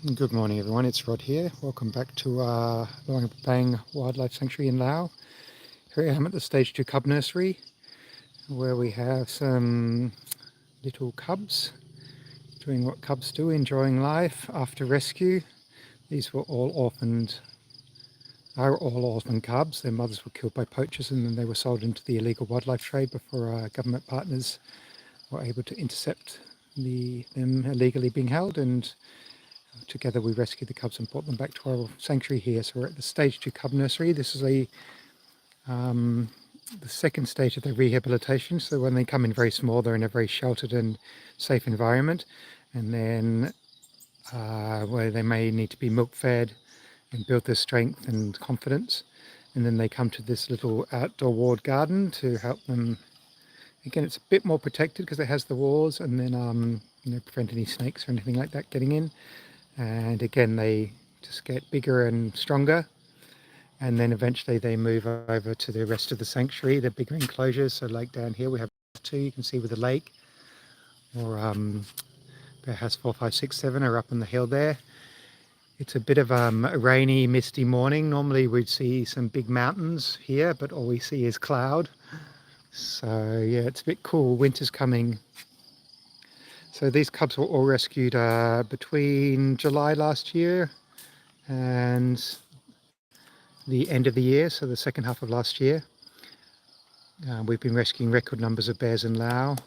Good morning everyone, it's Rod here. Welcome back to Luang Prabang Wildlife Sanctuary in Laos. Here I am at the Stage 2 Cub Nursery where we have some little cubs doing what cubs do, enjoying life after rescue. These were all orphan cubs. Their mothers were killed by poachers and then they were sold into the illegal wildlife trade before our government partners were able to intercept them illegally being held, and together we rescued the cubs and brought them back to our sanctuary here. So we're at the Stage 2 Cub Nursery. This is the second stage of their rehabilitation. So when they come in very small, they're in a very sheltered and safe environment. And then where they may need to be milk fed and build their strength and confidence. And then they come to this little outdoor walled garden to help them. Again, it's a bit more protected because it has the walls, and then prevent any snakes or anything like that getting in. And again, they just get bigger and stronger, and then eventually they move over to the rest of the sanctuary, the bigger enclosures. So like down here we have two, you can see, with the lake, or Bear House 4, 5, 6, 7 are up on the hill there. It's a bit of a rainy, misty morning. Normally we'd see some big mountains here, but all we see is cloud. So yeah, it's a bit cool. Winter's coming. So these cubs were all rescued between July last year and the end of the year, so the second half of last year. We've been rescuing record numbers of bears in Laos.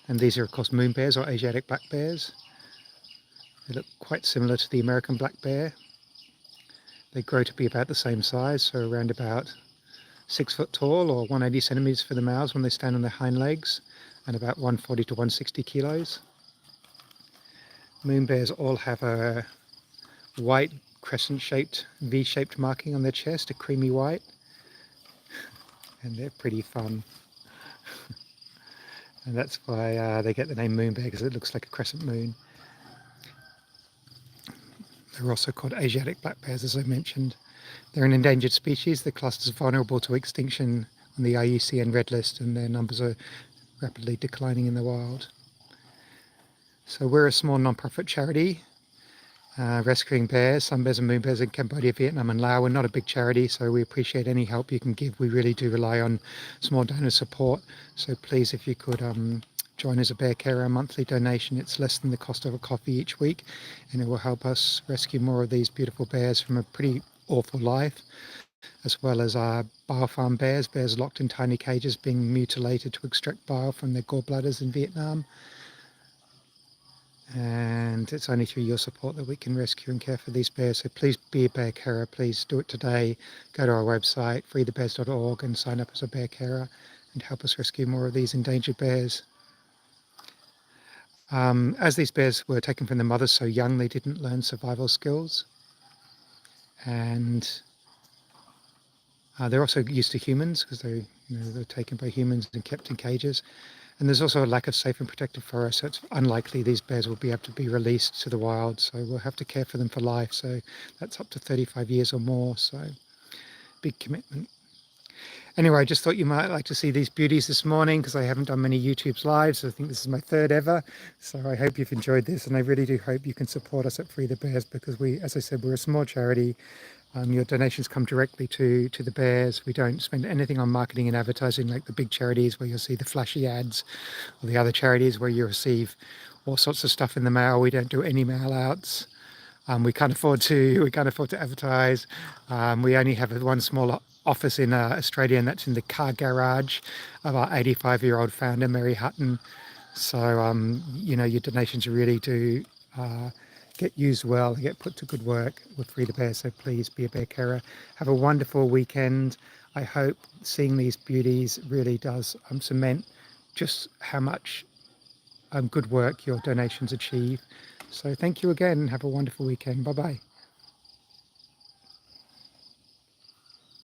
And these are of course moon bears, or Asiatic black bears. They look quite similar to the American black bear. They grow to be about the same size, so around about 6 foot tall, or 180 centimeters for the males when they stand on their hind legs, and about 140 to 160 kilos. Moon bears all have a white crescent-shaped, V-shaped marking on their chest, a creamy white, and they're pretty fun. And that's why they get the name moon bear, because it looks like a crescent moon. They're also called Asiatic black bears, as I mentioned. They're an endangered species. They're classed as vulnerable to extinction on the IUCN Red List, and their numbers are rapidly declining in the wild. So we're a small non-profit charity rescuing bears, sun bears and moon bears in Cambodia, Vietnam and Laos. We're not a big charity, so we appreciate any help you can give. We really do rely on small donor support. So please, if you could join as a bear carer, a monthly donation. It's less than the cost of a coffee each week, and it will help us rescue more of these beautiful bears from a pretty awful life, as well as biofarm bears, bears locked in tiny cages being mutilated to extract bile from their gallbladders in Vietnam. And it's only through your support that we can rescue and care for these bears. So please be a bear carer. Please do it today. Go to our website, freethebears.org, and sign up as a bear carer and help us rescue more of these endangered bears. As these bears were taken from their mothers so young, they didn't learn survival skills. And they're also used to humans, because they're taken by humans and kept in cages. And there's also a lack of safe and protected forests, so it's unlikely these bears will be able to be released to the wild. So we'll have to care for them for life. So that's up to 35 years or more. So big commitment. Anyway, I just thought you might like to see these beauties this morning, because I haven't done many YouTube's lives. I think this is my third ever. So I hope you've enjoyed this, and I really do hope you can support us at Free the Bears, because we, as I said, we're a small charity. Your donations come directly to the bears. We don't spend anything on marketing and advertising like the big charities where you'll see the flashy ads, or the other charities where you receive all sorts of stuff in the mail. We don't do any mail outs. We can't afford to advertise. We only have one small office in Australia, and that's in the car garage of our 85-year-old founder, Mary Hutton. So, your donations really do get used well, get put to good work with Free the Bear. So please be a bear carer. Have a wonderful weekend. I hope seeing these beauties really does cement just how much good work your donations achieve. So thank you again. Have a wonderful weekend. Bye-bye.